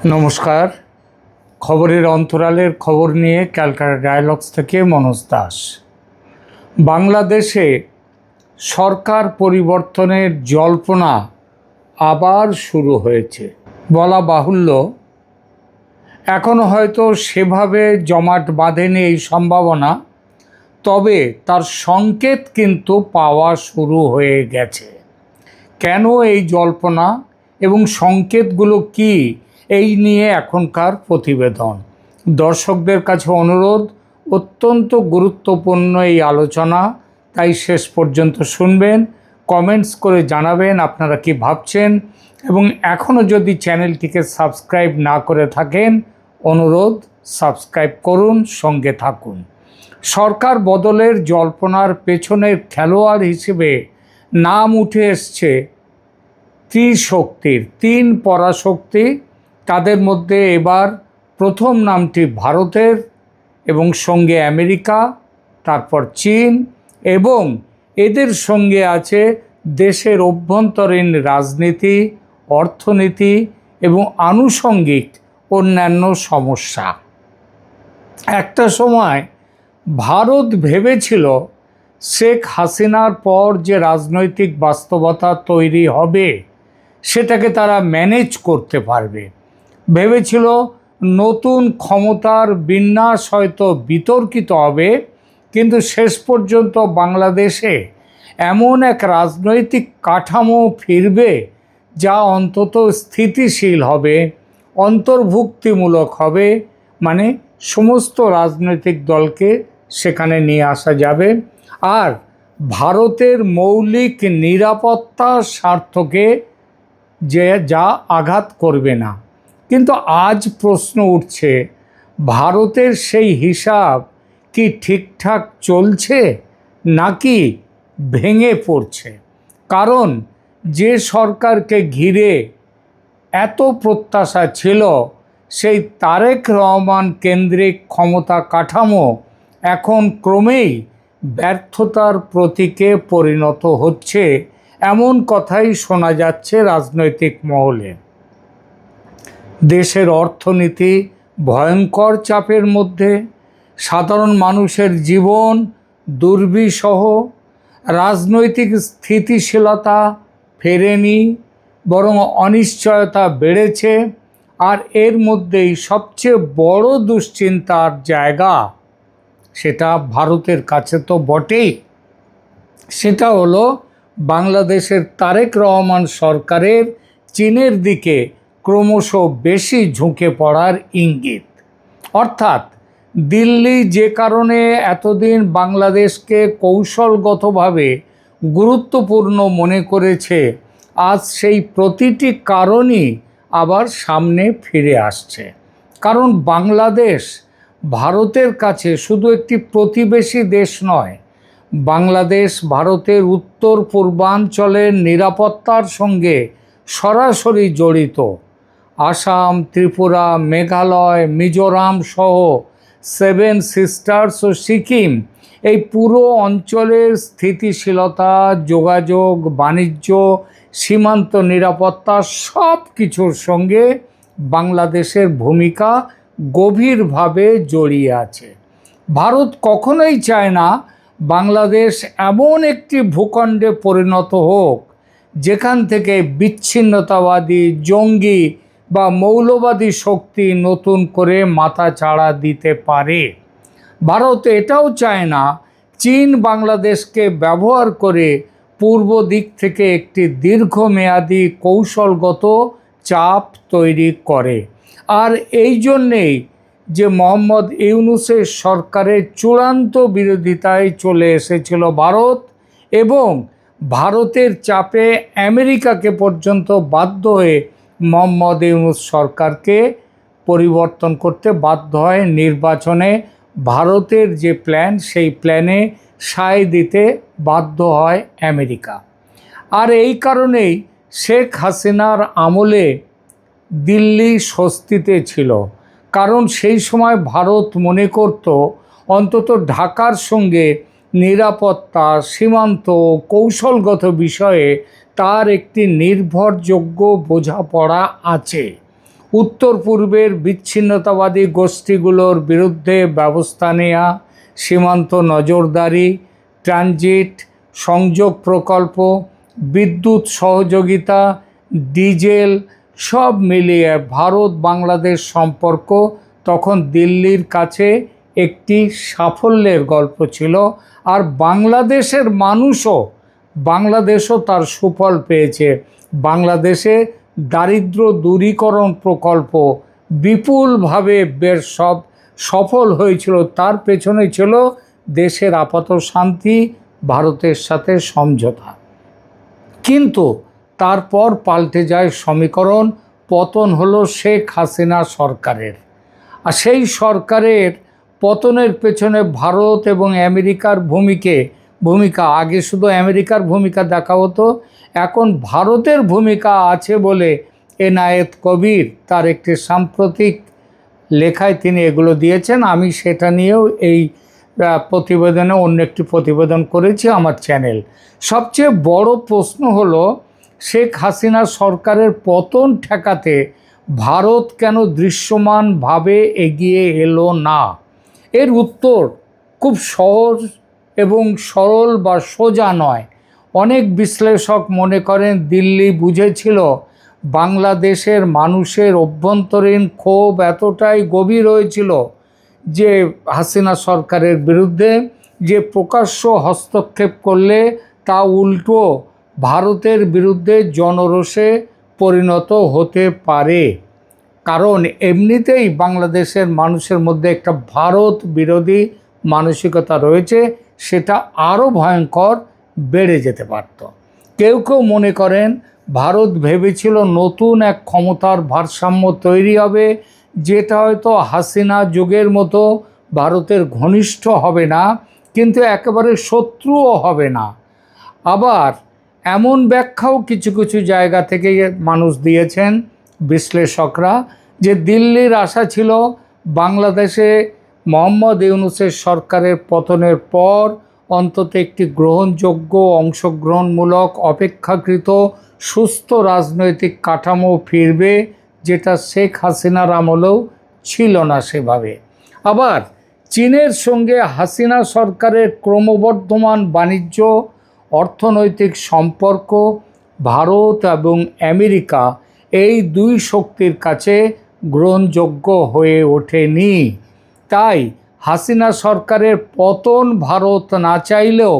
নমস্কার। খবরের অন্তরালের খবর নিয়ে ক্যালকাটা ডায়ালগস থেকে মনোজ দাস। বাংলাদেশে সরকার পরিবর্তনের জল্পনা আবার শুরু হয়েছে। বলা বাহুল্য, এখনও হয়তো সেভাবে জমাট বাঁধেনি এই সম্ভাবনা, তবে তার সংকেত কিন্তু পাওয়া শুরু হয়ে গেছে। কেন এই জল্পনা এবং সংকেতগুলো কি, এই নিয়ে এখনকার প্রতিবেদন। দর্শকদের কাছে অনুরোধ, অত্যন্ত গুরুত্বপূর্ণ এই আলোচনা, তাই শেষ পর্যন্ত শুনবেন, কমেন্টস করে জানাবেন আপনারা কি ভাবছেন, এবং এখনও যদি চ্যানেলটিকে সাবস্ক্রাইব না করে থাকেন অনুরোধ সাবস্ক্রাইব করুন, সঙ্গে থাকুন। সরকার বদলের জল্পনার পেছনের খেলোয়াড় হিসেবে নাম উঠে এসছে ত্রিশক্তির, তিন পরাশক্তি। তাদের মধ্যে এবার প্রথম নামটি ভারতের, এবং সঙ্গে আমেরিকা, তারপর চীন, এবং এদের সঙ্গে আছে দেশের অভ্যন্তরীণ রাজনীতি, অর্থনীতি এবং আনুষঙ্গিক অন্যান্য সমস্যা। একটা সময় ভারত ভেবেছিল শেখ হাসিনার পর যে রাজনৈতিক বাস্তবতা তৈরি হবে সেটাকে তারা ম্যানেজ করতে পারবে। ভেবেছিল নতুন ক্ষমতার বিন্যাস হয়তো বিতর্কিত হবে, কিন্তু শেষ পর্যন্ত বাংলাদেশে এমন এক রাজনৈতিক কাঠামো ফিরবে যা অন্তত স্থিতিশীল হবে, অন্তর্ভুক্তিমূলক হবে, মানে সমস্ত রাজনৈতিক দলকে সেখানে নিয়ে আসা যাবে, আর ভারতের মৌলিক নিরাপত্তার স্বার্থকে যা আঘাত করবে না। কিন্তু আজ প্রশ্ন উঠছে, ভারতের সেই হিসাব কি ঠিকঠাক চলছে নাকি ভেঙে পড়ছে? কারণ যে সরকারকে ঘিরে এত প্রত্যাশা ছিল, সেই তারেক রহমান কেন্দ্রিক ক্ষমতা কাঠামো এখন ক্রমেই ব্যর্থতার প্রতীকে পরিণত হচ্ছে, এমন কথাই শোনা যাচ্ছে রাজনৈতিক মহলে। দেশের অর্থনীতি ভয়ঙ্কর চাপের মধ্যে, সাধারণ মানুষের জীবন দুর্বিষহ, রাজনৈতিক স্থিতিশীলতা ফেরেনি, বরং অনিশ্চয়তা বেড়েছে। আর এর মধ্যেই সবচেয়ে বড় দুশ্চিন্তার জায়গা, সেটা ভারতের কাছে তো বটেই, সেটা হলো বাংলাদেশের তারেক রহমান সরকারের চীনের দিকে ক্রমশ বেশি ঝুঁকে পড়ার ইঙ্গিত। অর্থাৎ দিল্লি যে কারণে এতদিন বাংলাদেশকে কৌশলগতভাবে গুরুত্বপূর্ণ মনে করেছে, আজ সেই প্রতিটি কারণই আবার সামনে ফিরে আসছে। কারণ বাংলাদেশ ভারতের কাছে শুধু একটি প্রতিবেশী দেশ নয়, বাংলাদেশ ভারতের উত্তর পূর্বাঞ্চলের নিরাপত্তার সঙ্গে সরাসরি জড়িত। আসাম, ত্রিপুরা, মেঘালয়, মিজোরাম সহ 7 সিস্টার্স ও সিকিম, এই পুরো অঞ্চলের স্থিতিশীলতা, যোগাযোগ, বাণিজ্য, সীমান্ত নিরাপত্তা সব কিছুর সঙ্গে বাংলাদেশের ভূমিকা গভীরভাবে জড়িয়ে আছে। ভারত কখনোই চায় না বাংলাদেশ এমন একটি ভূখণ্ডে পরিণত হোক যেখান থেকে বিচ্ছিন্নতাবাদী, জঙ্গি বা মৌলবাদী শক্তি নতুন করে মাথাচাড়া দিতে পারে। ভারত এটাও চায় না চীন বাংলাদেশকে ব্যবহার করে পূর্ব দিক থেকে একটি দীর্ঘমেয়াদী কৌশলগত চাপ তৈরি করে। আর এই জন্যেই যে মোহাম্মদ ইউনূসের সরকারের চূড়ান্ত বিরোধিতায় চলে এসেছিল ভারত, এবং ভারতের চাপে আমেরিকাকে পর্যন্ত বাধ্য হয়ে মোহাম্মদ ইউনূস সরকারকে পরিবর্তন করতে বাধ্য হয়। নির্বাচনে ভারতের যে প্ল্যান, সেই প্ল্যানে সায় দিতে বাধ্য হয় আমেরিকা। আর এই কারণেই শেখ হাসিনার আমলে দিল্লি স্বস্তিতে ছিল, কারণ সেই সময় ভারত মনে করত অন্তত ঢাকার সঙ্গে নিরাপত্তা, সীমান্ত, কৌশলগত বিষয়ে তার একটি নির্ভরযোগ্য বোঝাপড়া আছে। উত্তর পূর্বের বিচ্ছিন্নতাবাদী গোষ্ঠীগুলোর বিরুদ্ধে ব্যবস্থা নেওয়া, সীমান্ত নজরদারি, ট্রানজিট, সংযোগ প্রকল্প, বিদ্যুৎ সহযোগিতা, ডিজেল সব মিলিয়ে ভারত বাংলাদেশ সম্পর্ক তখন দিল্লির কাছে একটি সাফল্যের গল্প ছিল। আর বাংলাদেশও তার সুফল পেয়েছে। বাংলাদেশে দারিদ্র দূরীকরণ প্রকল্প বিপুলভাবে বেশ সফল হয়েছিল। তার পেছনে ছিল দেশের আপাত শান্তি, ভারতের সাথে সমঝোতা। কিন্তু তারপর পাল্টে যায় সমীকরণ, পতন হলো শেখ হাসিনা সরকারের। আর সেই সরকারের পতনের পেছনে ভারত এবং আমেরিকার ভূমিকা আগে শুধু আমেরিকার ভূমিকা দেখা হতো, এখন ভারতের ভূমিকা আছে বলে এনায়েত কবির তার একটি সাম্প্রতিক লেখায় তিনি এগুলো দিয়েছেন। আমি সেটা নিয়েও এই প্রতিবেদনে অন্য একটি প্রতিবেদন করেছি আমার চ্যানেল। সবচেয়ে বড় প্রশ্ন হলো, শেখ হাসিনা সরকারের পতন ঠেকাতে ভারত কেন দৃশ্যমানভাবে এগিয়ে এলো না? এর উত্তর খুব সহজ এবং সরল বা সোজা নয়। অনেক বিশ্লেষক মনে করেন দিল্লি বুঝেছিল বাংলাদেশের মানুষের অভ্যন্তরীণ ক্ষোভ এতটাই গভীর হয়েছিল যে হাসিনা সরকারের বিরুদ্ধে, যে প্রকাশ্য হস্তক্ষেপ করলে তা উল্টো ভারতের বিরুদ্ধে জনরোষে পরিণত হতে পারে। কারণ এমনিতেই বাংলাদেশের মানুষের মধ্যে একটা ভারত বিরোধী মানসিকতা রয়েছে, সেটা আরও ভয়ঙ্কর বেড়ে যেতে পারত। কেউ কেউ মনে করেন ভারত ভেবেছিল নতুন এক ক্ষমতার ভারসাম্য তৈরি হবে, যেটা হয়তো হাসিনা যুগের মতো ভারতের ঘনিষ্ঠ হবে না, কিন্তু একেবারে শত্রুও হবে না। আবার এমন ব্যাখ্যাও কিছু কিছু জায়গা থেকে মানুষ দিয়েছেন, বিশ্লেষকরা, যে দিল্লির আশা ছিল বাংলাদেশে মোহাম্মদ ইউনূসের সরকারের পতনের পর অন্তত একটি গ্রহণযোগ্য, অংশগ্রহণমূলক, অপেক্ষাকৃত সুস্থ রাজনৈতিক কাঠামো ফিরবে, যেটা শেখ হাসিনার আমলেও ছিল না সেভাবে। আবার চীনের সঙ্গে হাসিনা সরকারের ক্রমবর্ধমান বাণিজ্য, অর্থনৈতিক সম্পর্ক ভারত এবং আমেরিকা এই দুই শক্তির কাছে গ্রহণযোগ্য হয়ে ওঠেনি। তাই হাসিনা সরকারের পতন ভারত না চাইলেও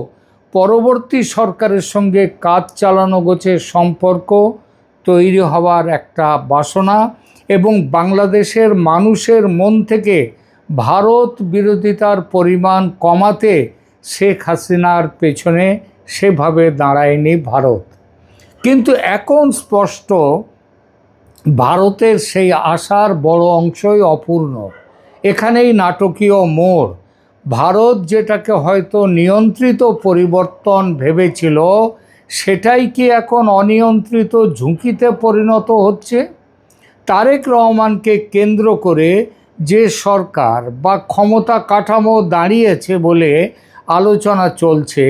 পরবর্তী সরকারের সঙ্গে কাজ চালানো গোছের সম্পর্ক তৈরি হওয়ার একটা বাসনা এবং বাংলাদেশের মানুষের মন থেকে ভারত বিরোধিতার পরিমাণ কমাতে শেখ হাসিনার পেছনে সেভাবে দাঁড়ায়নি ভারত। কিন্তু এখন স্পষ্ট ভারতের সেই আশার বড় অংশই অপূর্ণ। এখানেই নাটকীয় মোড়। ভারত যেটাকে হয়তো নিয়ন্ত্রিত পরিবর্তন ভেবেছিল, সেটাই কি এখন অনিয়ন্ত্রিত ঝুঁকিতে পরিণত হচ্ছে? তারেক রহমানকে কেন্দ্র করে যে সরকার বা ক্ষমতা কাঠামো দাঁড়িয়েছে বলে আলোচনা চলছে,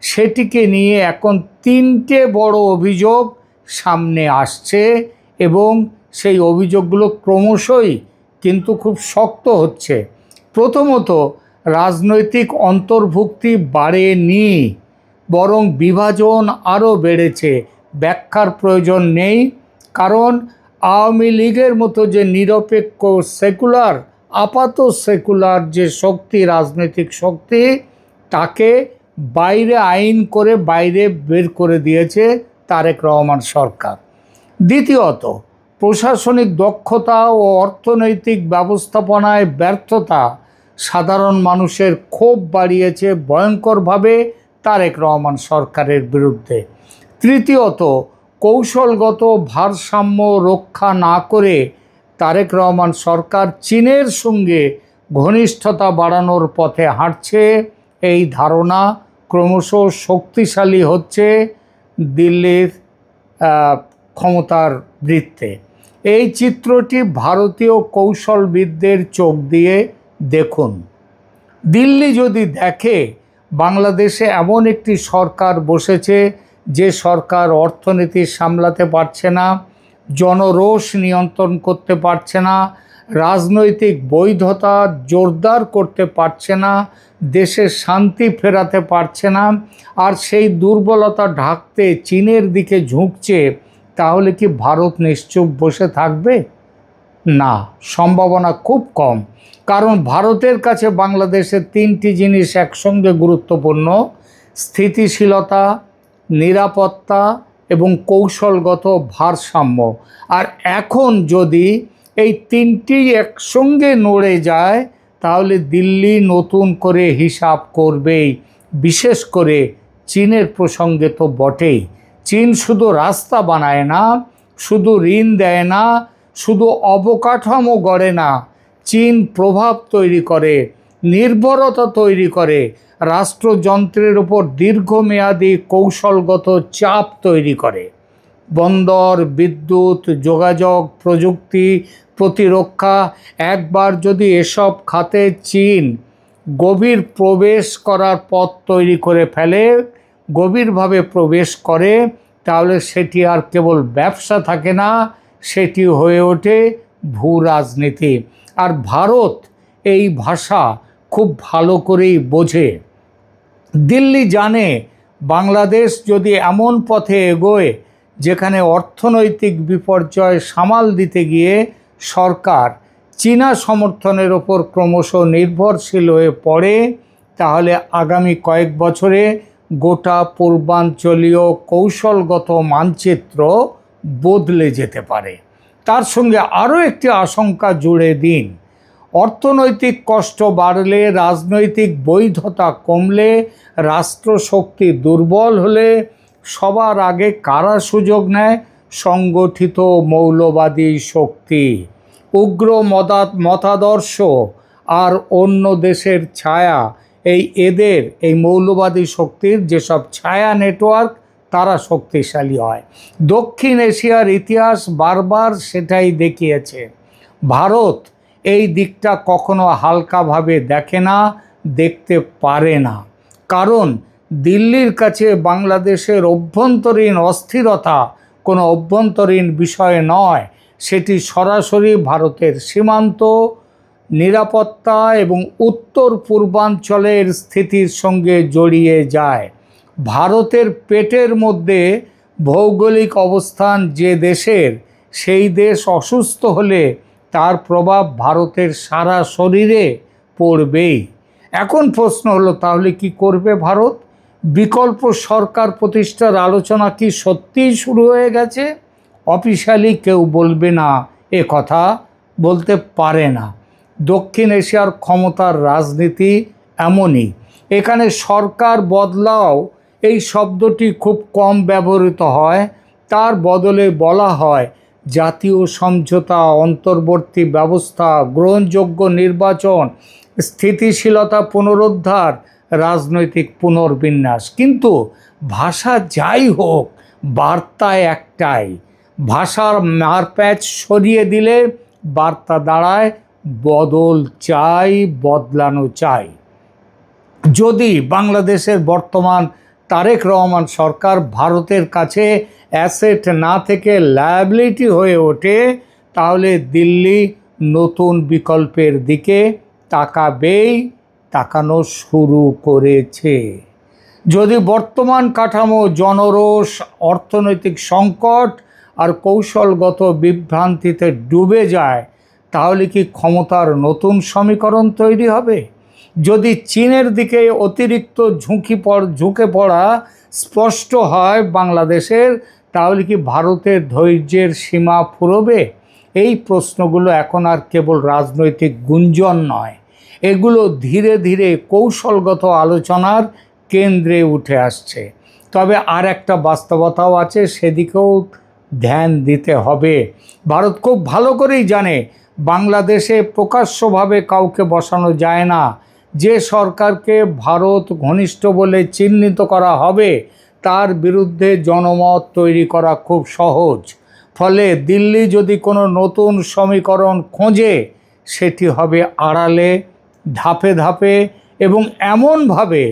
সেটিকে নিয়ে এখন তিনটে বড় অভিযোগ সামনে আসছে এবং সেই অভিযোগগুলো ক্রমশই কিন্তু খুব শক্ত হচ্ছে। প্রথমত, রাজনৈতিক অন্তর্ভুক্তি বাড়েনি, বরং বিভাজন আরও বেড়েছে। ব্যাখ্যার প্রয়োজন নেই, কারণ আওয়ামী লীগের মতো যে নিরপেক্ষ সেকুলার, আপাত সেকুলার যে শক্তি, রাজনৈতিক শক্তি, তাকে বাইরে আইন করে বাইরে বের করে দিয়েছে তারেক রহমান সরকার। দ্বিতীয়ত, প্রশাসনিক দক্ষতা ও অর্থনৈতিক ব্যবস্থাপনায় ব্যর্থতা সাধারণ মানুষের ক্ষোভ বাড়িয়েছে ভয়ঙ্করভাবে তারেক রহমান সরকারের বিরুদ্ধে। তৃতীয়ত, কৌশলগত ভারসাম্য রক্ষা না করে তারেক রহমান সরকার চীনের সঙ্গে ঘনিষ্ঠতা বাড়ানোর পথে হাঁটছে, এই ধারণা ক্রমশ শক্তিশালী হচ্ছে দিল্লির ক্ষমতার বৃত্তে। এই চিত্রটি ভারতীয় কৌশলবিদদের চোখ দিয়ে দেখুন। দিল্লি যদি দেখে বাংলাদেশে এমন একটি সরকার বসেছে যে সরকার অর্থনীতি সামলাতে পারছে না, জনরোষ নিয়ন্ত্রণ করতে পারছে না, রাজনৈতিক বৈধতা জোরদার করতে পারছে না, দেশের শান্তি ফেরাতে পারছে না, আর সেই দুর্বলতা ঢাকতে চীনের দিকে ঝুঁকছে, তাহলে কি ভারত নিশ্চুপ বসে থাকবে? না, সম্ভাবনা খুব কম। কারণ ভারতের কাছে বাংলাদেশের তিনটি জিনিস একসঙ্গে গুরুত্বপূর্ণ: স্থিতিশীলতা, নিরাপত্তা এবং কৌশলগত ভারসাম্য। আর এখন যদি এই তিনটি একসঙ্গে নড়ে যায়, তাহলে দিল্লি নতুন করে হিসাব করবেই। বিশেষ করে চীনের প্রসঙ্গে তো বটেই। চীন শুধু রাস্তা বানায় না, শুধু ঋণ দেয় না, শুধু অবকাঠামো গড়ে না, চীন প্রভাব তৈরি করে, নির্ভরতা তৈরি করে, রাষ্ট্রযন্ত্রের উপর দীর্ঘমেয়াদী কৌশলগত চাপ তৈরি করে। বন্দর, বিদ্যুৎ, যোগাযোগ, প্রযুক্তি, প্রতিরক্ষা, একবার যদি এসব খাতে চীন গভীর প্রবেশ করার পথ তৈরি করে ফেলে, গভীরভাবে প্রবেশ করে, তাহলে সেটি আর কেবল ব্যবসা থাকে না, সেটি হয়ে ওঠে ভূ রাজনীতি। আর ভারত এই ভাষা খুব ভালো করেই বোঝে। দিল্লি জানে বাংলাদেশ যদি এমন পথে এগোয় যেখানে অর্থনৈতিক বিপর্যয় সামাল দিতে গিয়ে সরকার চীনা সমর্থনের ওপর ক্রমশ নির্ভরশীল হয়ে পড়ে, তাহলে আগামী কয়েক বছরে গোটা পূর্বাঞ্চলীয় কৌশলগত মানচিত্র বদলে যেতে পারে। তার সঙ্গে আরও একটি আশঙ্কা জুড়ে দিন: অর্থনৈতিক কষ্ট বাড়লে, রাজনৈতিক বৈধতা কমলে, রাষ্ট্রশক্তি দুর্বল হলে সবার আগে কারা সুযোগ নেয়? সংগঠিত মৌলবাদী শক্তি, উগ্র মতাদর্শ আর অন্য দেশের ছায়া। এই মৌলবাদী শক্তির যেসব ছায়া নেটওয়ার্ক, তারা শক্তিশালী হয়। দক্ষিণ এশিয়ার ইতিহাস বারবার সেটাই দেখিয়েছে। ভারত এই দিকটা কখনো হালকাভাবে দেখে না, দেখতে পারে না। কারণ দিল্লির কাছে বাংলাদেশের অভ্যন্তরীণ অস্থিরতা কোনো অভ্যন্তরীণ বিষয় নয়, সেটি সরাসরি ভারতের সীমান্ত, নিরাপত্তা এবং উত্তর পূর্বাঞ্চলের স্থিতির সঙ্গে জড়িয়ে যায়। ভারতের পেটের মধ্যে ভৌগোলিক অবস্থান যে দেশের, সেই দেশ অসুস্থ হলে তার প্রভাব ভারতের সারা শরীরে পড়বেই। এখন প্রশ্ন হলো, তাহলে কি করবে ভারত? বিকল্প সরকার প্রতিষ্ঠার আলোচনা কি সত্যিই শুরু হয়ে গেছে? অফিশিয়ালি কেউ বলবে না, এ কথা বলতে পারে না। দক্ষিণ এশিয়ার ক্ষমতার রাজনীতি এমনই। এখানে সরকার বদলাও এই শব্দটি খুব কম ব্যবহৃত হয়, তার বদলে বলা হয় জাতীয় সমঝোতা, অন্তর্বর্তী ব্যবস্থা, গ্রহণযোগ্য নির্বাচন, স্থিতিশীলতা পুনরুদ্ধার, রাজনৈতিক পুনর্বিন্যাস। কিন্তু ভাষা যাই হোক, বার্তা একটাই। ভাষার মারপ্যাচ সরিয়ে দিলে বার্তা দাঁড়ায় বদল চাই, বদলানো চাই। যদি বাংলাদেশের বর্তমান তারেক রহমান সরকার ভারতের কাছে অ্যাসেট না থেকে লায়াবিলিটি হয়ে ওঠে, তাহলে দিল্লি নতুন বিকল্পের দিকে তাকানো শুরু করেছে। যদি বর্তমান কাঠামো জনরোষ, অর্থনৈতিক সংকট আর কৌশলগত বিভ্রান্তিতে ডুবে যায়, তাহলে কি ক্ষমতার নতুন সমীকরণ তৈরি হবে? যদি চীনের দিকে অতিরিক্ত ঝুঁকে পড়া স্পষ্ট হয় বাংলাদেশের, তাহলে কি ভারতের ধৈর্যের সীমা ফুরোবে? এই প্রশ্নগুলো এখন আর কেবল রাজনৈতিক গুঞ্জন নয়, এগুলো ধীরে ধীরে কৌশলগত আলোচনার কেন্দ্রে উঠে আসছে। তবে আর একটা বাস্তবতাও আছে, সেদিকেও ধ্যান দিতে হবে। ভারত খুব ভালো করেই জানে বাংলাদেশে প্রকাশ্যভাবে কাউকে বসানো যায় না। যে সরকারকে ভারত ঘনিষ্ঠ বলে চিহ্নিত করা হবে, তার বিরুদ্ধে জনমত তৈরি করা খুব সহজ। ফলে দিল্লি যদি কোনো নতুন সমীকরণ খোঁজে, সেটি হবে আড়ালে, ধাপে ধাপে এবং এমনভাবে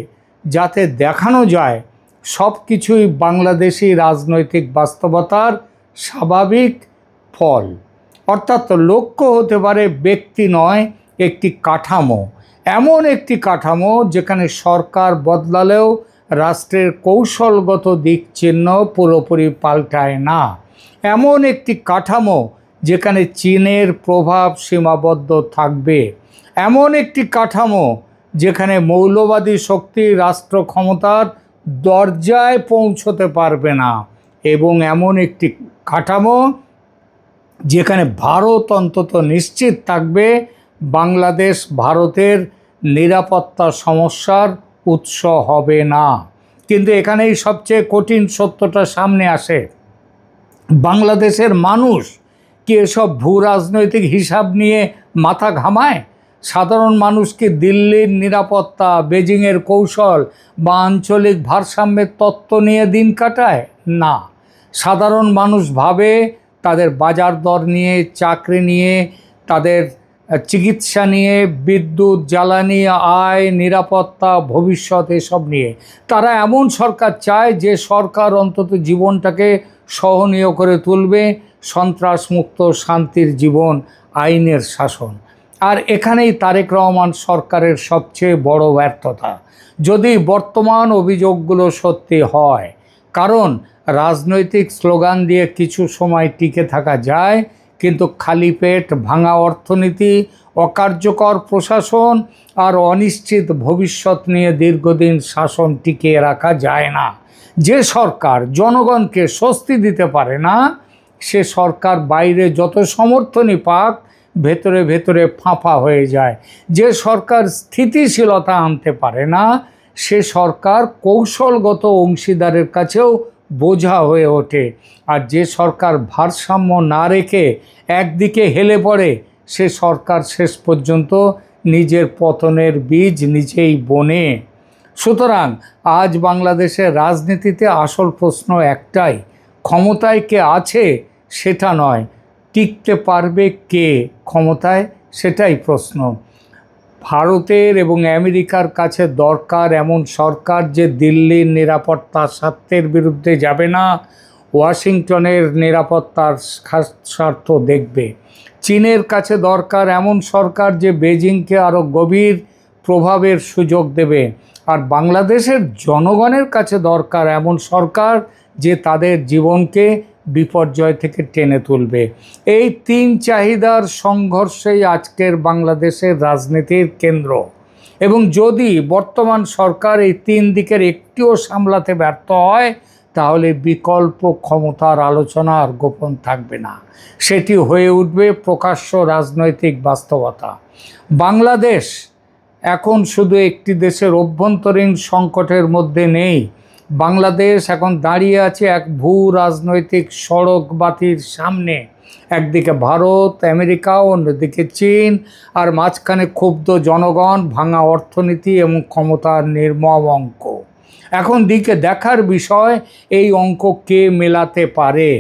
যাতে দেখানো যায় সব কিছুই বাংলাদেশি রাজনৈতিক বাস্তবতার স্বাভাবিক ফল। অর্থাৎ লক্ষ্য হতে পারে ব্যক্তি নয়, একটি কাঠামো, এমন একটি কাঠামো যেখানে সরকার বদলালেও রাষ্ট্রের কৌশলগত দিক চিহ্ন পুরোপুরি পাল্টায় না। এমন একটি কাঠামো যেখানে চীনের প্রভাব সীমাবদ্ধ থাকবে। এমন একটি কাঠামো যেখানে মৌলবাদী শক্তি রাষ্ট্র ক্ষমতার দরজায় পৌঁছতে পারবে না। এবং এমন একটি কাঠামো যেখানে ভারত অন্তত নিশ্চিত থাকবে বাংলাদেশ ভারতের নিরাপত্তা সমস্যার উৎস হবে না। কিন্তু এখানেই সবচেয়ে কঠিন সত্যটা সামনে আসে। বাংলাদেশের মানুষ কি এসব ভূ রাজনৈতিক হিসাব নিয়ে মাথা ঘামায়? সাধারণ মানুষ কি দিল্লির নিরাপত্তা, বেজিংয়ের কৌশল বা আঞ্চলিক ভারসাম্যের তত্ত্ব নিয়ে দিন কাটায়? না। সাধারণ মানুষ ভাবে তাদের বাজার দর নিয়ে, চাকরি নিয়ে, তাদের চিকিৎসা নিয়ে, বিদ্যুৎ, জ্বালানি, আয়, নিরাপত্তা, ভবিষ্যৎ এসব নিয়ে। তারা এমন সরকার চায় যে সরকার অন্তত জীবনটাকে সহনীয় করে তুলবে, সন্ত্রাসমুক্ত শান্তির জীবন, আইনের শাসন। আর এখানেই তারেক রহমান সরকারের সবচেয়ে বড় ব্যর্থতা, যদি বর্তমান অভিযোগগুলো সত্যি হয়। কারণ রাজনৈতিক স্লোগান দিয়ে কিছু সময় টিকে থাকা যায়, কিন্তু খালি পেট, ভাঙা অর্থনীতি, অকার্যকর প্রশাসন আর অনিশ্চিত ভবিষ্যৎ নিয়ে দীর্ঘদিন শাসন টিকিয়ে রাখা যায় না। যে সরকার জনগণকে স্বস্তি দিতে পারে না, সে সরকার বাইরে যত সমর্থনই পাক, ভেতরে ভেতরে ফাঁপা হয়ে যায়। যে সরকার স্থিতিশীলতা আনতে পারে না, সে সরকার কৌশলগত অংশীদারের কাছেও বোঝা হয়ে ওঠে। আর যে সরকার ভারসাম্য না রেখে একদিকে হেলে পড়ে, সে সরকার শেষ পর্যন্ত নিজের পতনের বীজ নিজেই বোনে। সুতরাং আজ বাংলাদেশের রাজনীতিতে আসল প্রশ্ন একটাই, ক্ষমতায় কে আছে সেটা নয়, টিকতে পারবে কে ক্ষমতায়, সেটাই প্রশ্ন। ভারতের এবং আমেরিকার কাছে দরকার এমন সরকার যে দিল্লির নিরাপত্তার স্বার্থের বিরুদ্ধে যাবে না, ওয়াশিংটনের নিরাপত্তার স্বার্থ দেখবে। চীনের কাছে দরকার এমন সরকার যে বেজিংকে আরও গভীর প্রভাবের সুযোগ দেবে। আর বাংলাদেশের জনগণের কাছে দরকার এমন সরকার যে তাদের জীবনকে বিপর্যয় থেকে টেনে তুলবে। এই তিন চাহিদার সংঘর্ষেই আজকের বাংলাদেশের রাজনীতির কেন্দ্র। এবং যদি বর্তমান সরকার এই তিন দিকের একটিও সামলাতে ব্যর্থ হয়, তাহলে বিকল্প ক্ষমতার আলোচনা আর গোপন থাকবে না, সেটি হয়ে উঠবে প্রকাশ্য রাজনৈতিক বাস্তবতা। বাংলাদেশ এখন শুধু একটি দেশের অভ্যন্তরীণ সংকটের মধ্যে নেই। বাংলাদেশ এখন দাঁড়িয়ে আছে এক ভূ রাজনৈতিক সড়ক বাতির সামনে। একদিকে ভারত, আমেরিকা, অন্যদিকে চীন, আর মাঝখানে ক্ষুব্ধ জনগণ, ভাঙা অর্থনীতি এবং ক্ষমতার নির্মম অঙ্ক। এখন দিকে দেখার বিষয় এই অঙ্ক কে মেলাতে পারে।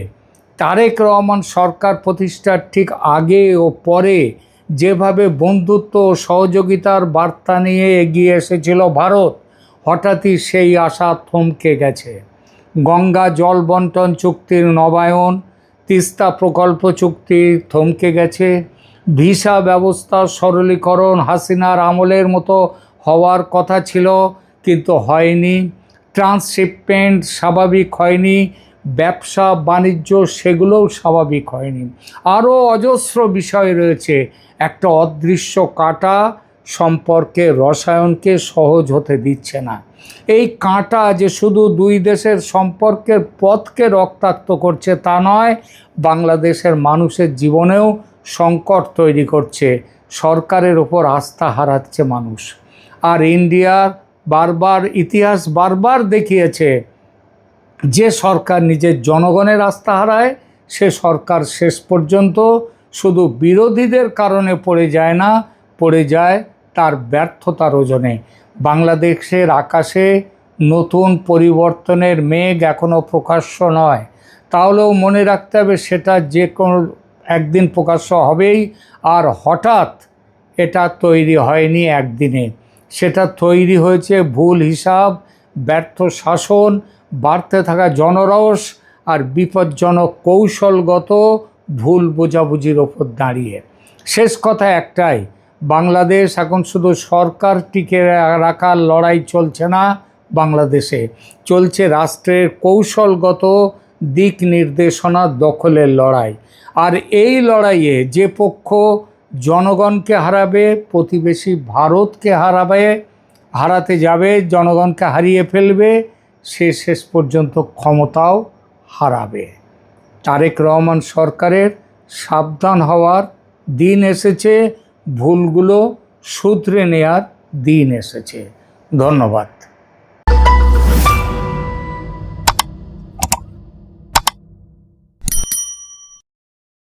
তারেক রহমান সরকার প্রতিষ্ঠার ঠিক আগে ও পরে যেভাবে বন্ধুত্ব ও সহযোগিতার বার্তা নিয়ে এগিয়ে এসেছিল ভারত, হঠাৎই সেই আশা থমকে গেছে। গঙ্গা জল বন্টন চুক্তির নবায়ন, তিস্তা প্রকল্প চুক্তি থমকে গেছে। ভিসা ব্যবস্থা সরলীকরণ হাসিনার আমলের মতো হওয়ার কথা ছিল, কিন্তু হয়নি। ট্রান্সশিপমেন্ট স্বাভাবিক হয়নি, ব্যবসা বাণিজ্য সেগুলোও স্বাভাবিক হয়নি। আরও অজস্র বিষয় রয়েছে। একটা অদৃশ্য কাঁটা সম্পর্কে রসায়নকে সহজ হতে দিচ্ছে না। এই কাঁটা যে শুধু দুই দেশের সম্পর্কের পথকে রক্তাক্ত করছে তা নয়, বাংলাদেশের মানুষের জীবনেও সংকট তৈরি করছে। সরকারের ওপর আস্থা হারাচ্ছে মানুষ। আর ইন্ডিয়ার ইতিহাস বারবার দেখিয়েছে, যে সরকার নিজের জনগণের আস্থা হারায়, সে সরকার শেষ পর্যন্ত শুধু বিরোধীদের কারণে পড়ে যায় না, পড়ে যায় তার ব্যর্থতার ওজনে। বাংলাদেশের আকাশে নতুন পরিবর্তনের মেঘ এখনও প্রকাশ্য নয়, তাহলেও মনে রাখতে হবে সেটা যে কোনো একদিন প্রকাশ্য হবেই। আর হঠাৎ এটা তৈরি হয়নি একদিনে, সেটা তৈরি হয়েছে ভুল হিসাব, ব্যর্থ শাসন, বাড়তে থাকা জনরোষ আর বিপজ্জনক কৌশলগত ভুল বোঝাবুঝির ওপর দাঁড়িয়ে। শেষ কথা একটাই, বাংলাদেশ এখন শুধু সরকার টিকে রাখার লড়াই চলছে না, বাংলাদেশে চলছে রাষ্ট্রের কৌশলগত দিক নির্দেশনা দখলের লড়াই। আর এই লড়াইয়ে যে পক্ষ জনগণকে হারাবে, প্রতিবেশী ভারতকে হারাতে যাবে, জনগণকে হারিয়ে ফেলবে, সে শেষ পর্যন্ত ক্ষমতাও হারাবে। তারেক রহমান সরকারের সাবধান হওয়ার দিন এসেছে, ভুলগুলো শুধরে নেয়ার দিন এসেছে। ধন্যবাদ।